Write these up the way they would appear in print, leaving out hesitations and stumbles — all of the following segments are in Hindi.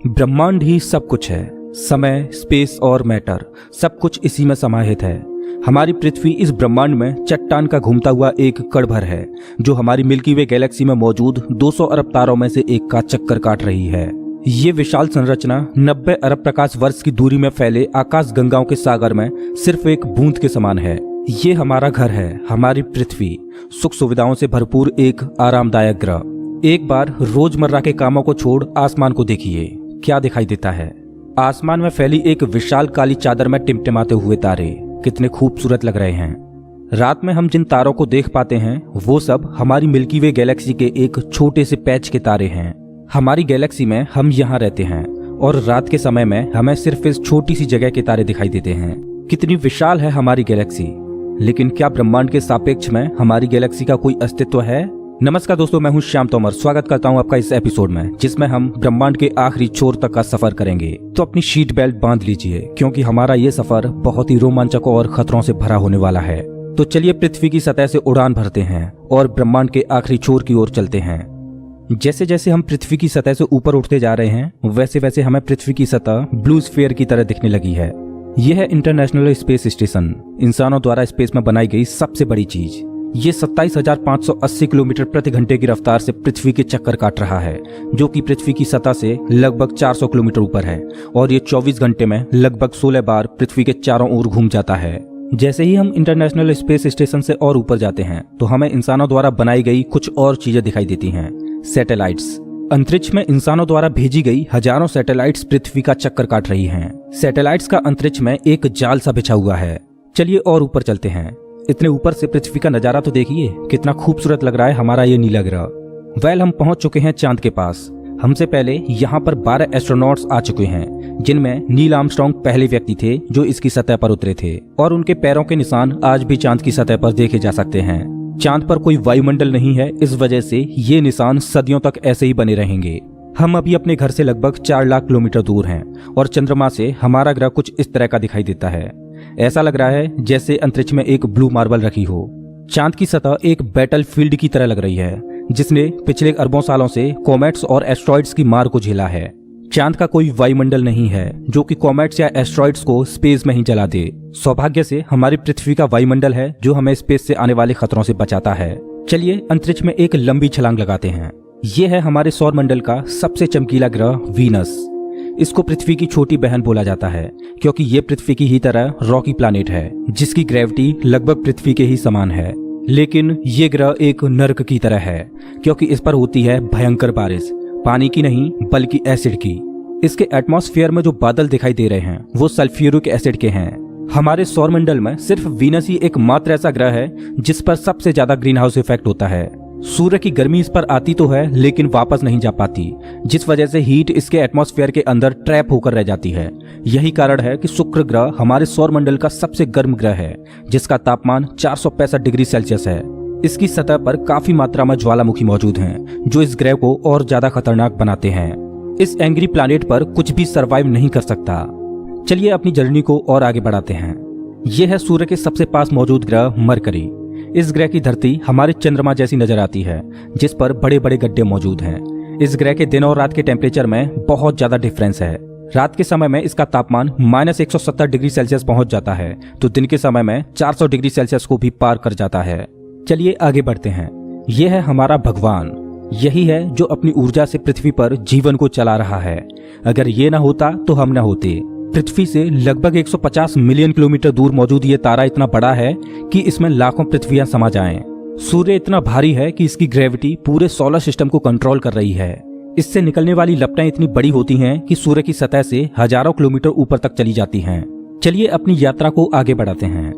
ब्रह्मांड ही सब कुछ है। समय, स्पेस और मैटर सब कुछ इसी में समाहित है। हमारी पृथ्वी इस ब्रह्मांड में चट्टान का घूमता हुआ एक कण भर है जो हमारी मिल्की वे गैलेक्सी में मौजूद 200 अरब तारों में से एक का चक्कर काट रही है। ये विशाल संरचना 90 अरब प्रकाश वर्ष की दूरी में फैले आकाश गंगाओं के सागर में सिर्फ एक बूंद के समान है। ये हमारा घर है, हमारी पृथ्वी, सुख सुविधाओं से भरपूर एक आरामदायक ग्रह। एक बार रोजमर्रा के कामों को छोड़ आसमान को देखिए, क्या दिखाई देता है। आसमान में फैली एक विशाल काली चादर में टिमटिमाते हुए तारे कितने खूबसूरत लग रहे हैं। रात में हम जिन तारों को देख पाते हैं वो सब हमारी मिल्की वे गैलेक्सी के एक छोटे से पैच के तारे हैं। हमारी गैलेक्सी में हम यहाँ रहते हैं और रात के समय में हमें सिर्फ इस छोटी सी जगह के तारे दिखाई देते हैं। कितनी विशाल है हमारी गैलेक्सी, लेकिन क्या ब्रह्मांड के सापेक्ष में हमारी गैलेक्सी का कोई अस्तित्व है? नमस्कार दोस्तों, मैं हूं श्याम तोमर। स्वागत करता हूं आपका इस एपिसोड में जिसमें हम ब्रह्मांड के आखिरी छोर तक का सफर करेंगे। तो अपनी सीट बेल्ट बांध लीजिए क्योंकि हमारा ये सफर बहुत ही रोमांचक और खतरों से भरा होने वाला है। तो चलिए पृथ्वी की सतह से उड़ान भरते हैं और ब्रह्मांड के आखिरी छोर की ओर चलते हैं। जैसे जैसे हम पृथ्वी की सतह से ऊपर उठते जा रहे हैं वैसे वैसे हमें पृथ्वी की सतह ब्लू स्फीयर की तरह दिखने लगी है। यह है इंटरनेशनल स्पेस स्टेशन, इंसानों द्वारा स्पेस में बनाई गई सबसे बड़ी चीज। ये 27,580 किलोमीटर प्रति घंटे की रफ्तार से पृथ्वी के चक्कर काट रहा है, जो कि पृथ्वी की सतह से लगभग 400 किलोमीटर ऊपर है। और ये 24 घंटे में लगभग 16 बार पृथ्वी के चारों ओर घूम जाता है। जैसे ही हम इंटरनेशनल स्पेस स्टेशन से और ऊपर जाते हैं तो हमें इंसानों द्वारा बनाई गई कुछ और चीजें दिखाई देती हैं। सैटेलाइट्स। अंतरिक्ष में इंसानों द्वारा भेजी गई हजारों सैटेलाइट्स पृथ्वी का चक्कर काट रही हैं। सैटेलाइट्स का अंतरिक्ष में एक जाल सा बिछा हुआ है। चलिए और ऊपर चलते हैं। इतने ऊपर से पृथ्वी का नजारा तो देखिए, कितना खूबसूरत लग रहा है हमारा ये नीला ग्रह। वेल, हम पहुंच चुके हैं चांद के पास। हमसे पहले यहाँ पर 12 एस्ट्रोनॉट्स आ चुके हैं, जिनमें नील आर्मस्ट्रांग पहले व्यक्ति थे जो इसकी सतह पर उतरे थे और उनके पैरों के निशान आज भी चांद की सतह पर देखे जा सकते हैं। चांद पर कोई वायुमंडल नहीं है, इस वजह से ये निशान सदियों तक ऐसे ही बने रहेंगे। हम अभी अपने घर से लगभग 4 लाख किलोमीटर दूर हैं और चंद्रमा से हमारा ग्रह कुछ इस तरह का दिखाई देता है। ऐसा लग रहा है जैसे अंतरिक्ष में एक ब्लू मार्बल रखी हो। चांद की सतह एक बैटल फील्ड की तरह लग रही है जिसने पिछले अरबों सालों से कॉमेट्स और एस्ट्रॉइड्स की मार को झेला है। चांद का कोई वायुमंडल नहीं है जो कि कॉमेट्स या एस्ट्रॉइड्स को स्पेस में ही जला दे। सौभाग्य से हमारी पृथ्वी का वायुमंडल है जो हमें स्पेस से आने वाले खतरों से बचाता है। चलिए अंतरिक्ष में एक लंबी छलांग लगाते हैं। ये है हमारे सौर मंडल का सबसे चमकीला ग्रह वीनस। इसको पृथ्वी की छोटी बहन बोला जाता है क्योंकि ये पृथ्वी की ही तरह रॉकी प्लैनेट है जिसकी ग्रेविटी लगभग पृथ्वी के ही समान है। लेकिन ये ग्रह एक नर्क की तरह है क्योंकि इस पर होती है भयंकर बारिश, पानी की नहीं बल्कि एसिड की। इसके एटमॉस्फेयर में जो बादल दिखाई दे रहे हैं वो सल्फ्यूरिक एसिड के हैं। हमारे सौर मंडल में सिर्फ वीनस ही एकमात्र ऐसा ग्रह है जिस पर सबसे ज्यादा ग्रीन हाउस इफेक्ट होता है। सूर्य की गर्मी इस पर आती तो है लेकिन वापस नहीं जा पाती, जिस वजह से हीट इसके एटमॉस्फेयर के अंदर ट्रैप होकर रह जाती है। यही कारण है कि शुक्र ग्रह हमारे सौर मंडल का सबसे गर्म ग्रह है जिसका तापमान 465 डिग्री सेल्सियस है। इसकी सतह पर काफी मात्रा में ज्वालामुखी मौजूद हैं जो इस ग्रह को और ज्यादा खतरनाक बनाते हैं। इस एंग्री प्लैनेट पर कुछ भी सरवाइव नहीं कर सकता। चलिए अपनी जर्नी को और आगे बढ़ाते हैं। यह है सूर्य के सबसे पास मौजूद ग्रह मरकरी। इस ग्रह की धरती हमारे चंद्रमा जैसी नजर आती है जिस पर बड़े बड़े गड्ढे मौजूद हैं। इस ग्रह के दिन और रात के टेम्परेचर में बहुत ज्यादा डिफरेंस है। रात के समय में इसका तापमान -170 डिग्री सेल्सियस पहुंच जाता है तो दिन के समय में 400 डिग्री सेल्सियस को भी पार कर जाता है। चलिए आगे बढ़ते हैं। यह है हमारा भगवान। यही है जो अपनी ऊर्जा से पृथ्वी पर जीवन को चला रहा है। अगर ये ना होता तो हम ना होते। पृथ्वी से लगभग 150 मिलियन किलोमीटर दूर मौजूद ये तारा इतना बड़ा है कि इसमें लाखों पृथ्वियां समा जाएं। सूर्य इतना भारी है कि इसकी ग्रेविटी पूरे सोलर सिस्टम को कंट्रोल कर रही है। इससे निकलने वाली लपटें इतनी बड़ी होती हैं कि सूर्य की सतह से हजारों किलोमीटर ऊपर तक चली जाती हैं। चलिए अपनी यात्रा को आगे बढ़ाते हैं।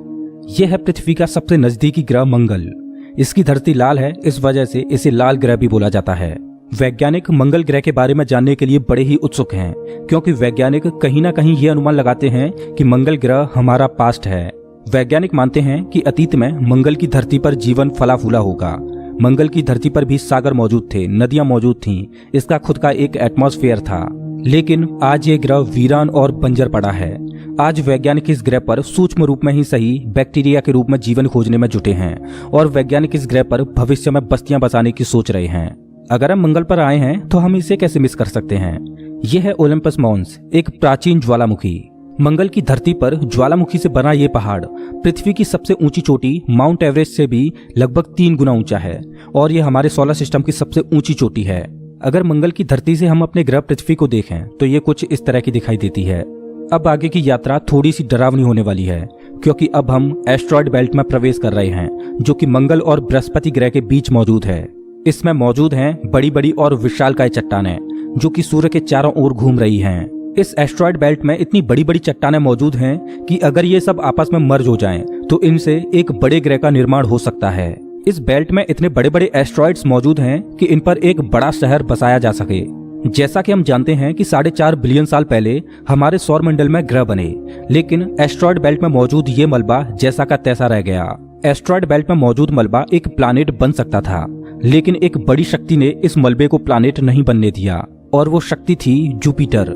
यह है पृथ्वी का सबसे नजदीकी ग्रह मंगल। इसकी धरती लाल है, इस वजह से इसे लाल ग्रह भी बोला जाता है। वैज्ञानिक मंगल ग्रह के बारे में जानने के लिए बड़े ही उत्सुक हैं क्योंकि वैज्ञानिक कहीं ना कहीं ये अनुमान लगाते हैं कि मंगल ग्रह हमारा पास्ट है। वैज्ञानिक मानते हैं कि अतीत में मंगल की धरती पर जीवन फला फूला होगा। मंगल की धरती पर भी सागर मौजूद थे, नदियां मौजूद थीं, इसका खुद का एक एटमॉस्फेयर था। लेकिन आज ये ग्रह वीरान और बंजर पड़ा है। आज वैज्ञानिक इस ग्रह पर सूक्ष्म रूप में ही सही बैक्टीरिया के रूप में जीवन खोजने में जुटे हैं और वैज्ञानिक इस ग्रह पर भविष्य में बस्तियां बसाने की सोच रहे हैं। अगर हम मंगल पर आए हैं तो हम इसे कैसे मिस कर सकते हैं। यह है ओलंपस मॉन्स, एक प्राचीन ज्वालामुखी। मंगल की धरती पर ज्वालामुखी से बना ये पहाड़ पृथ्वी की सबसे ऊंची चोटी माउंट एवरेस्ट से भी लगभग 3 गुना ऊंचा है और यह हमारे सोलर सिस्टम की सबसे ऊंची चोटी है। अगर मंगल की धरती से हम अपने ग्रह पृथ्वी को देखें तो ये कुछ इस तरह की दिखाई देती है। अब आगे की यात्रा थोड़ी सी डरावनी होने वाली है, क्योंकि अब हम एस्ट्रॉयड बेल्ट में प्रवेश कर रहे हैं, जो कि मंगल और बृहस्पति ग्रह के बीच मौजूद है। इसमें मौजूद हैं बड़ी बड़ी और विशालकाय चट्टानें, जो कि सूर्य के चारों ओर घूम रही हैं। इस एस्ट्रॉयड बेल्ट में इतनी बड़ी बड़ी चट्टानें मौजूद हैं कि अगर ये सब आपस में मर्ज हो जाएं, तो इनसे एक बड़े ग्रह का निर्माण हो सकता है। इस बेल्ट में इतने बड़े बड़े एस्ट्रॉयड्स मौजूद हैं कि इन पर एक बड़ा शहर बसाया जा सके। जैसा कि हम जानते हैं कि 4.5 बिलियन साल पहले हमारे सौर मंडल में ग्रह बने, लेकिन एस्ट्रॉयड बेल्ट में मौजूद ये मलबा जैसा का तैसा रह गया। एस्ट्रॉयड बेल्ट में मौजूद मलबा एक प्लैनेट बन सकता था, लेकिन एक बड़ी शक्ति ने इस मलबे को प्लैनेट नहीं बनने दिया, और वो शक्ति थी जुपिटर।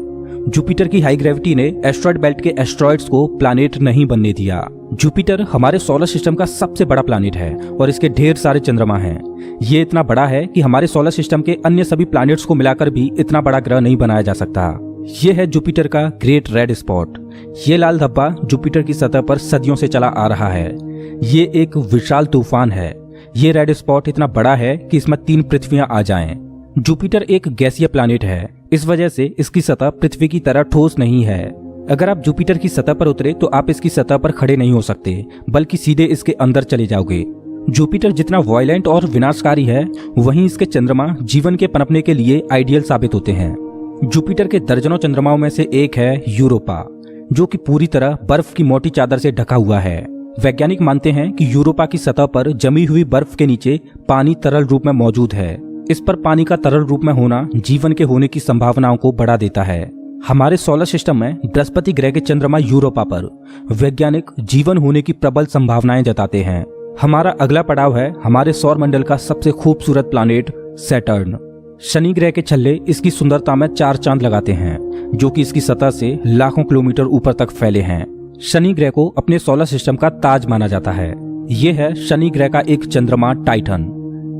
जुपिटर की हाई ग्रेविटी ने एस्ट्रॉयड बेल्ट के एस्ट्रॉयड्स को प्लैनेट नहीं बनने दिया। जुपिटर हमारे सोलर सिस्टम का सबसे बड़ा प्लैनेट है और इसके ढेर सारे चंद्रमा हैं। ये इतना बड़ा है कि हमारे सोलर सिस्टम के अन्य सभी प्लैनेट्स को मिलाकर भी इतना बड़ा ग्रह नहीं बनाया जा सकता। ये है जुपिटर का ग्रेट रेड स्पॉट। ये लाल धब्बा जुपिटर की सतह पर सदियों से चला आ रहा है। ये एक विशाल तूफान है। ये रेड स्पॉट इतना बड़ा है कि इसमें 3 पृथ्वियां आ जाएं। जुपिटर एक गैसीय प्लैनेट है, इस वजह से इसकी सतह पृथ्वी की तरह ठोस नहीं है। अगर आप जुपिटर की सतह पर उतरे तो आप इसकी सतह पर खड़े नहीं हो सकते, बल्कि सीधे इसके अंदर चले जाओगे। जुपिटर जितना वायलेंट और विनाशकारी है, वहीं इसके चंद्रमा जीवन के पनपने के लिए आइडियल साबित होते हैं। जुपिटर के दर्जनों चंद्रमाओं में से एक है यूरोपा, जो कि पूरी तरह बर्फ की मोटी चादर से ढका हुआ है। वैज्ञानिक मानते हैं कि यूरोपा की सतह पर जमी हुई बर्फ के नीचे पानी तरल रूप में मौजूद है। इस पर पानी का तरल रूप में होना जीवन के होने की संभावनाओं को बढ़ा देता है। हमारे सोलर सिस्टम में बृहस्पति ग्रह के चंद्रमा यूरोपा पर वैज्ञानिक जीवन होने की प्रबल संभावनाएं जताते हैं। हमारा अगला पड़ाव है हमारे सौर मंडल का सबसे खूबसूरत प्लैनेट सैटर्न। शनि ग्रह के छल्ले इसकी सुंदरता में 4 चांद लगाते हैं, जो कि इसकी सतह से लाखों किलोमीटर ऊपर तक फैले हैं। शनि ग्रह को अपने सोलर सिस्टम का ताज माना जाता है। यह है शनि ग्रह का एक चंद्रमा टाइटन।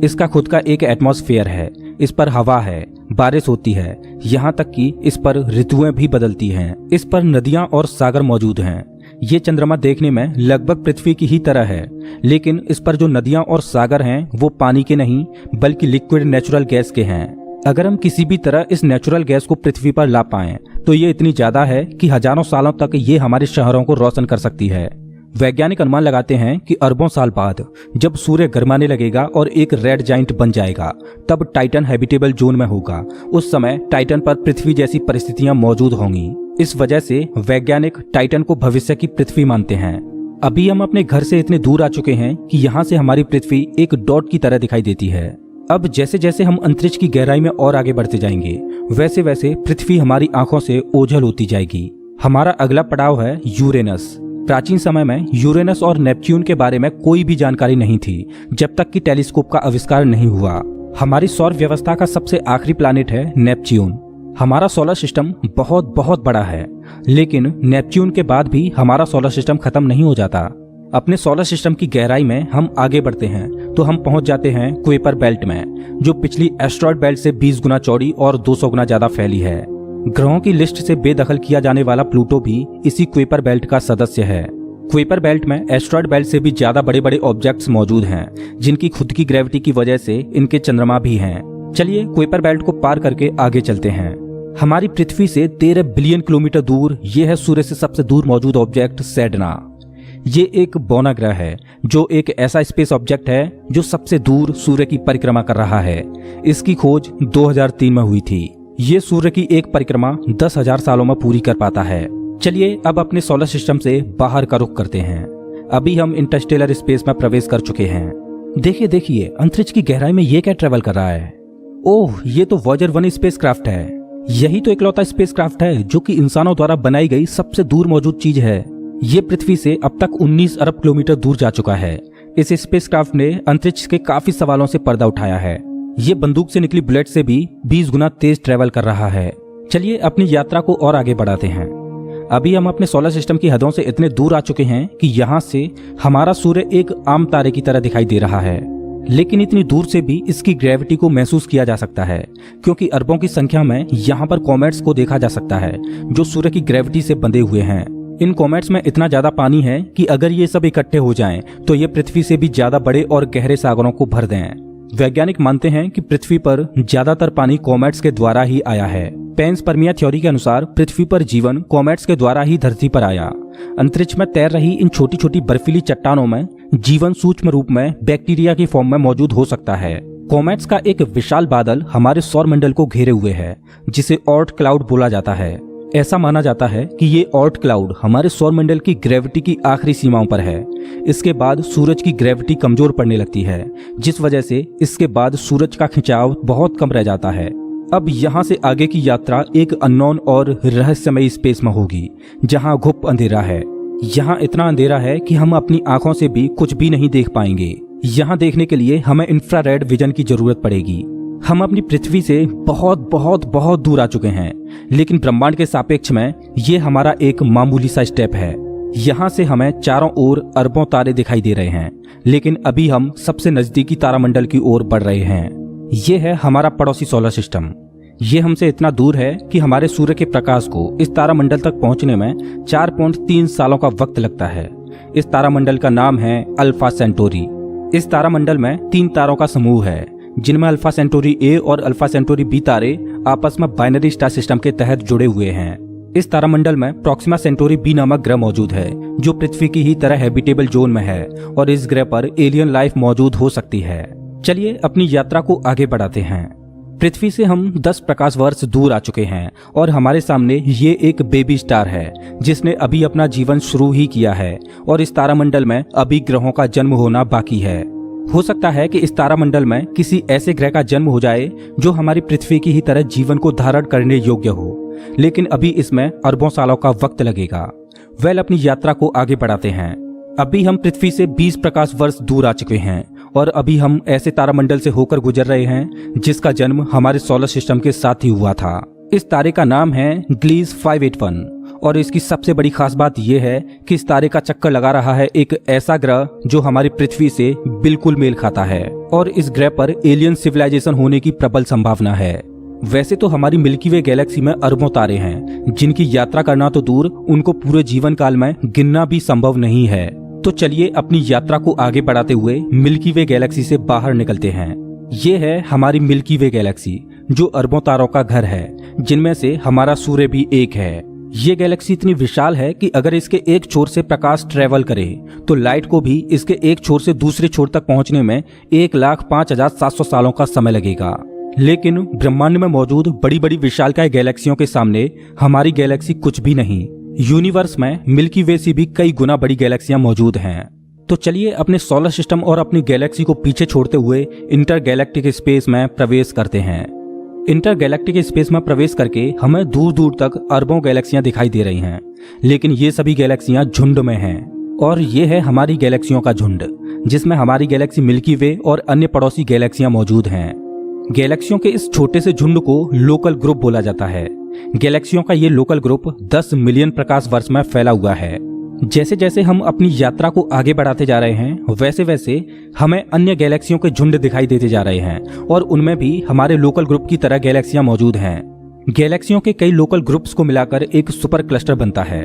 इसका खुद का एक एटमॉस्फेयर है, इस पर हवा है, बारिश होती है, यहाँ तक कि इस पर ऋतुएं भी बदलती हैं। इस पर नदियां और सागर मौजूद हैं। ये चंद्रमा देखने में लगभग पृथ्वी की ही तरह है, लेकिन इस पर जो नदियां और सागर हैं वो पानी के नहीं बल्कि लिक्विड नेचुरल गैस के हैं। अगर हम किसी भी तरह इस नेचुरल गैस को पृथ्वी पर ला पाएं तो ये इतनी ज्यादा है कि हजारों सालों तक ये हमारे शहरों को रोशन कर सकती है। वैज्ञानिक अनुमान लगाते हैं कि अरबों साल बाद जब सूर्य गर्माने लगेगा और एक रेड जाइंट बन जाएगा, तब टाइटन हैबिटेबल जोन में होगा। उस समय टाइटन पर पृथ्वी जैसी परिस्थितियां मौजूद होंगी। इस वजह से वैज्ञानिक टाइटन को भविष्य की पृथ्वी मानते हैं। अभी हम अपने घर से इतने दूर आ चुके हैं कि यहाँ से हमारी पृथ्वी एक डॉट की तरह दिखाई देती है। अब जैसे जैसे हम अंतरिक्ष की गहराई में और आगे बढ़ते जाएंगे, वैसे वैसे पृथ्वी हमारी आंखों से ओझल होती जाएगी। हमारा अगला पड़ाव है यूरेनस। प्राचीन समय में यूरेनस और नेपच्यून के बारे में कोई भी जानकारी नहीं थी, जब तक कि टेलीस्कोप का आविष्कार नहीं हुआ। हमारी सौर व्यवस्था का सबसे आखिरी प्लैनेट है नेपच्यून। हमारा सोलर सिस्टम बहुत बहुत बड़ा है, लेकिन नेपच्यून के बाद भी हमारा सोलर सिस्टम खत्म नहीं हो जाता। अपने सोलर सिस्टम की गहराई में हम आगे बढ़ते हैं तो हम पहुंच जाते हैं कुइपर बेल्ट में, जो पिछली एस्ट्रॉयड बेल्ट से 20 गुना चौड़ी और 200 गुना ज्यादा फैली है। ग्रहों की लिस्ट से बेदखल किया जाने वाला प्लूटो भी इसी कुइपर बेल्ट का सदस्य है। कुइपर बेल्ट में एस्ट्रॉयड बेल्ट से भी ज्यादा बड़े बड़े ऑब्जेक्ट्स मौजूद हैं, जिनकी खुद की ग्रेविटी की वजह से इनके चंद्रमा भी हैं। चलिए कुइपर बेल्ट को पार करके आगे चलते हैं। हमारी पृथ्वी से 13 बिलियन किलोमीटर दूर ये है सूर्य से सबसे दूर मौजूद ऑब्जेक्ट सेडना। ये एक बौना ग्रह है, जो एक ऐसा स्पेस ऑब्जेक्ट है जो सबसे दूर सूर्य की परिक्रमा कर रहा है। इसकी खोज 2003 में हुई थी। ये सूर्य की एक परिक्रमा 10,000 सालों में पूरी कर पाता है। चलिए अब अपने सोलर सिस्टम से बाहर का रुख करते हैं। अभी हम इंटरस्टेलर स्पेस में प्रवेश कर चुके हैं। देखिए देखिए, अंतरिक्ष की गहराई में ये क्या ट्रेवल कर रहा है। ओह, ये तो वॉयेजर 1 स्पेसक्राफ्ट है। यही तो इकलौता स्पेसक्राफ्ट है जो कि इंसानों द्वारा बनाई गई सबसे दूर मौजूद चीज है। ये पृथ्वी से अब तक 19 अरब किलोमीटर दूर जा चुका है। इस स्पेसक्राफ्ट ने अंतरिक्ष के काफी सवालों से पर्दा उठाया है। ये बंदूक से निकली बुलेट से भी 20 गुना तेज ट्रेवल कर रहा है। चलिए अपनी यात्रा को और आगे बढ़ाते हैं। अभी हम अपने सोलर सिस्टम की हदों से इतने दूर आ चुके हैं कि यहाँ से हमारा सूर्य एक आम तारे की तरह दिखाई दे रहा है, लेकिन इतनी दूर से भी इसकी ग्रेविटी को महसूस किया जा सकता है, क्योंकि अरबों की संख्या में यहाँ पर कॉमेट्स को देखा जा सकता है जो सूर्य की ग्रेविटी से बंधे हुए हैं। इन कॉमेट्स में इतना ज्यादा पानी है कि अगर ये सब इकट्ठे हो जाएं, तो ये पृथ्वी से भी ज्यादा बड़े और गहरे सागरों को भर दें। वैज्ञानिक मानते हैं कि पृथ्वी पर ज्यादातर पानी कॉमेट्स के द्वारा ही आया है। पेंसपर्मिया थ्योरी के अनुसार पृथ्वी पर जीवन कॉमेट्स के द्वारा ही धरती पर आया। अंतरिक्ष में तैर रही इन छोटी छोटी बर्फीली चट्टानों में जीवन सूक्ष्म रूप में बैक्टीरिया की फॉर्म में मौजूद हो सकता है। कॉमेट्स का एक विशाल बादल हमारे सौर मंडल को घेरे हुए है, जिसे ऑर्ट क्लाउड बोला जाता है। ऐसा माना जाता है कि ये ऑर्ट क्लाउड हमारे सौर मंडल की ग्रेविटी की आखिरी सीमाओं पर है। इसके बाद सूरज की ग्रेविटी कमजोर पड़ने लगती है, जिस वजह से इसके बाद सूरज का खिंचाव बहुत कम रह जाता है। अब यहाँ से आगे की यात्रा एक अननोन और रहस्यमयी स्पेस में होगी, जहाँ घुप अंधेरा है। यहाँ इतना अंधेरा है कि हम अपनी आंखों से भी कुछ भी नहीं देख पाएंगे। यहाँ देखने के लिए हमें इंफ्रारेड विजन की जरूरत पड़ेगी। हम अपनी पृथ्वी से बहुत बहुत बहुत दूर आ चुके हैं, लेकिन ब्रह्मांड के सापेक्ष में ये हमारा एक मामूली सा स्टेप है। यहाँ से हमें चारों ओर अरबों तारे दिखाई दे रहे हैं, लेकिन अभी हम सबसे नजदीकी तारामंडल की ओर बढ़ रहे हैं। ये है हमारा पड़ोसी सोलर सिस्टम। ये हमसे इतना दूर है कि हमारे सूर्य के प्रकाश को इस तारामंडल तक पहुंचने में 4.3 सालों का वक्त लगता है। इस तारामंडल का नाम है अल्फा सेंटोरी। इस तारामंडल में 3 तारों का समूह है, जिनमें अल्फा सेंटोरी ए और अल्फा सेंटोरी बी तारे आपस में बाइनरी स्टार सिस्टम के तहत जुड़े हुए हैं। इस तारामंडल में प्रोक्सिमा सेंटोरी बी नामक ग्रह मौजूद है, जो पृथ्वी की ही तरह हैबिटेबल जोन में है और इस ग्रह पर एलियन लाइफ मौजूद हो सकती है। चलिए अपनी यात्रा को आगे बढ़ाते हैं। पृथ्वी से हम 10 प्रकाश वर्ष दूर आ चुके हैं और हमारे सामने ये एक बेबी स्टार है, जिसने अभी अपना जीवन शुरू ही किया है और इस तारामंडल में अभी ग्रहों का जन्म होना बाकी है। हो सकता है कि इस तारामंडल में किसी ऐसे ग्रह का जन्म हो जाए जो हमारी पृथ्वी की ही तरह जीवन को धारण करने योग्य हो, लेकिन अभी इसमें अरबों सालों का वक्त लगेगा। वेल, अपनी यात्रा को आगे बढ़ाते हैं। अभी हम पृथ्वी से 20 प्रकाश वर्ष दूर आ चुके हैं और अभी हम ऐसे तारामंडल से होकर गुजर रहे हैं जिसका जन्म हमारे सोलर सिस्टम के साथ ही हुआ था। इस तारे का नाम है ग्लीस 581 और इसकी सबसे बड़ी खास बात यह है कि इस तारे का चक्कर लगा रहा है एक ऐसा ग्रह जो हमारी पृथ्वी से बिल्कुल मेल खाता है और इस ग्रह पर एलियन सिविलाइजेशन होने की प्रबल संभावना है। वैसे तो हमारी मिल्की वे गैलेक्सी में अरबों तारे हैं, जिनकी यात्रा करना तो दूर, उनको पूरे जीवन काल में गिनना भी संभव नहीं है। तो चलिए अपनी यात्रा को आगे बढ़ाते हुए मिल्की वे गैलेक्सी से बाहर निकलते हैं। ये है हमारी मिल्की वे गैलेक्सी, जो अरबों तारों का घर है, जिनमें से हमारा सूर्य भी एक है। ये गैलेक्सी इतनी विशाल है कि अगर इसके एक छोर से प्रकाश ट्रेवल करे तो लाइट को भी इसके एक छोर से दूसरे छोर तक पहुंचने में 1,05,700 सालों का समय लगेगा। लेकिन ब्रह्मांड में मौजूद बड़ी बड़ी विशालकाय गैलेक्सियों के सामने हमारी गैलेक्सी कुछ भी नहीं। यूनिवर्स में मिल्की वे से भी कई गुना बड़ी गैलेक्सियां मौजूद हैं। तो चलिए अपने सोलर सिस्टम और अपनी गैलेक्सी को पीछे छोड़ते हुए इंटरगैलेक्टिक स्पेस में प्रवेश करते हैं। इंटरगैलेक्टिक स्पेस में प्रवेश करके हमें दूर दूर तक अरबों गैलेक्सियां दिखाई दे रही हैं, लेकिन ये सभी गैलेक्सियां झुंड में हैं और ये है हमारी गैलेक्सियों का झुंड, जिसमें हमारी गैलेक्सी मिल्की वे और अन्य पड़ोसी गैलेक्सियां मौजूद हैं। गैलेक्सियों के इस छोटे से झुंड को लोकल ग्रुप बोला जाता है। गैलेक्सियों का ये लोकल ग्रुप 10 मिलियन प्रकाश वर्ष में फैला हुआ है। जैसे जैसे हम अपनी यात्रा को आगे बढ़ाते जा रहे हैं, वैसे वैसे हमें अन्य गैलेक्सियों के झुंड दिखाई देते जा रहे हैं और उनमें भी हमारे लोकल ग्रुप की तरह गैलेक्सियां मौजूद हैं। गैलेक्सियों के कई लोकल ग्रुप्स को मिलाकर एक सुपर क्लस्टर बनता है।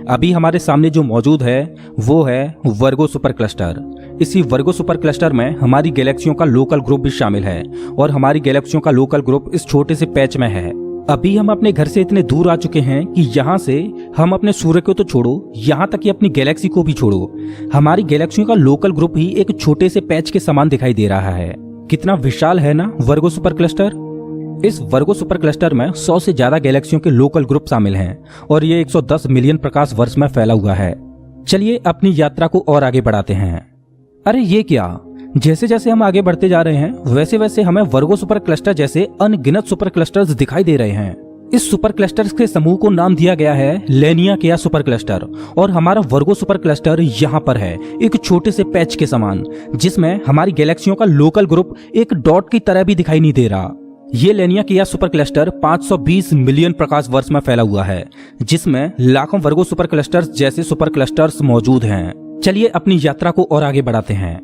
अभी हमारे सामने जो मौजूद है वो है वर्गो सुपर क्लस्टर। इसी वर्गो सुपर क्लस्टर में हमारी गैलेक्सियों का लोकल ग्रुप भी शामिल है और हमारी गैलेक्सियों का लोकल ग्रुप इस छोटे से पैच में है। अभी हम अपने घर से इतने दूर आ चुके हैं कि यहाँ से हम अपने सूर्य को तो छोड़ो, यहाँ तक कि अपनी गैलेक्सी को भी छोड़ो, हमारी गैलेक्सियों का लोकल ग्रुप ही एक छोटे से पैच के समान दिखाई दे रहा है। कितना विशाल है ना वर्गो सुपर क्लस्टर। इस वर्गो सुपर क्लस्टर में 100 से ज्यादा गैलेक्सियों के लोकल ग्रुप शामिल हैं और ये 110 मिलियन प्रकाश वर्ष में फैला हुआ है। चलिए अपनी यात्रा को और आगे बढ़ाते हैं। अरे ये क्या, जैसे जैसे हम आगे बढ़ते जा रहे हैं वैसे वैसे हमें वर्गो सुपर क्लस्टर जैसे अनगिनत सुपर क्लस्टर्स दिखाई दे रहे हैं। इस सुपर क्लस्टर्स के समूह को नाम दिया गया है लेनिया सुपर क्लस्टर और हमारा वर्गो सुपर क्लस्टर यहाँ पर है, एक छोटे से पैच के समान, जिसमें हमारी गैलेक्सियों का लोकल ग्रुप एक डॉट की तरह भी दिखाई नहीं दे रहा। ये लेनिया सुपर क्लस्टर 520 मिलियन प्रकाश वर्ष में फैला हुआ है, जिसमें लाखों वर्गो सुपर क्लस्टर्स जैसे सुपर क्लस्टर्स मौजूद हैं। चलिए अपनी यात्रा को और आगे बढ़ाते हैं।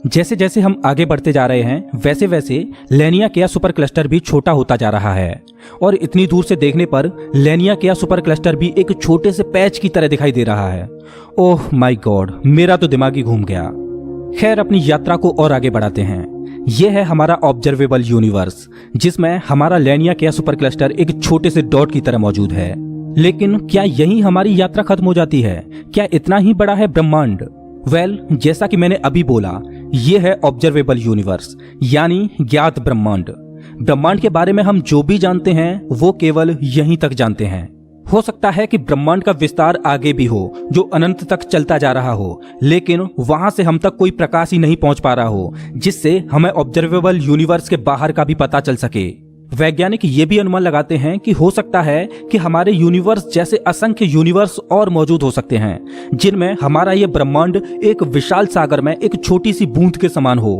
जैसे जैसे हम आगे बढ़ते जा रहे हैं वैसे वैसे लेनिया केया सुपर क्लस्टर भी छोटा होता जा रहा है और इतनी दूर से देखने पर लेनिया केया सुपर क्लस्टर भी एक छोटे से पैच की तरह दिखाई दे रहा है। ओह माय गॉड, मेरा तो दिमाग ही घूम गया। खैर, अपनी यात्रा को और आगे बढ़ाते हैं। यह है हमारा ऑब्जर्वेबल यूनिवर्स, जिसमें हमारा लेनिया केया सुपर क्लस्टर एक छोटे से डॉट की तरह मौजूद है। लेकिन क्या यही हमारी यात्रा खत्म हो जाती है? क्या इतना ही बड़ा है ब्रह्मांड? जैसा कि मैंने अभी बोला, यह है ऑब्जर्वेबल यूनिवर्स यानी ज्ञात ब्रह्मांड। ब्रह्मांड के बारे में हम जो भी जानते हैं वो केवल यहीं तक जानते हैं। हो सकता है कि ब्रह्मांड का विस्तार आगे भी हो जो अनंत तक चलता जा रहा हो, लेकिन वहां से हम तक कोई प्रकाश ही नहीं पहुंच पा रहा हो जिससे हमें ऑब्जर्वेबल यूनिवर्स के बाहर का भी पता चल सके। वैज्ञानिक ये भी अनुमान लगाते हैं कि हो सकता है कि हमारे यूनिवर्स जैसे असंख्य यूनिवर्स और मौजूद हो सकते हैं जिनमें हमारा ये ब्रह्मांड एक विशाल सागर में एक छोटी सी बूंद के समान हो।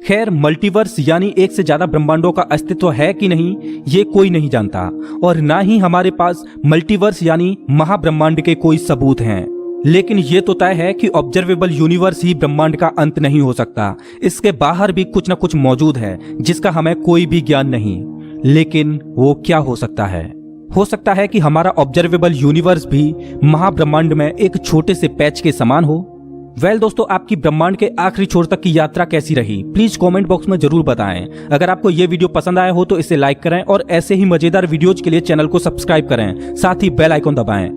खैर, मल्टीवर्स यानी एक से ज्यादा ब्रह्मांडों का अस्तित्व है कि नहीं ये कोई नहीं जानता और ना ही हमारे पास मल्टीवर्स यानी महाब्रह्मांड के कोई सबूत हैं। लेकिन ये तो तय है कि ऑब्जर्वेबल यूनिवर्स ही ब्रह्मांड का अंत नहीं हो सकता। इसके बाहर भी कुछ न कुछ मौजूद है जिसका हमें कोई भी ज्ञान नहीं। लेकिन वो क्या हो सकता है? हो सकता है कि हमारा ऑब्जर्वेबल यूनिवर्स भी महाब्रह्मांड में एक छोटे से पैच के समान हो। दोस्तों, आपकी ब्रह्मांड के आखिरी छोर तक की यात्रा कैसी रही? प्लीज कमेंट बॉक्स में जरूर बताएं। अगर आपको ये वीडियो पसंद आया हो तो इसे लाइक करें और ऐसे ही मजेदार वीडियोज के लिए चैनल को सब्सक्राइब करें, साथ ही बेल आइकन दबाएं।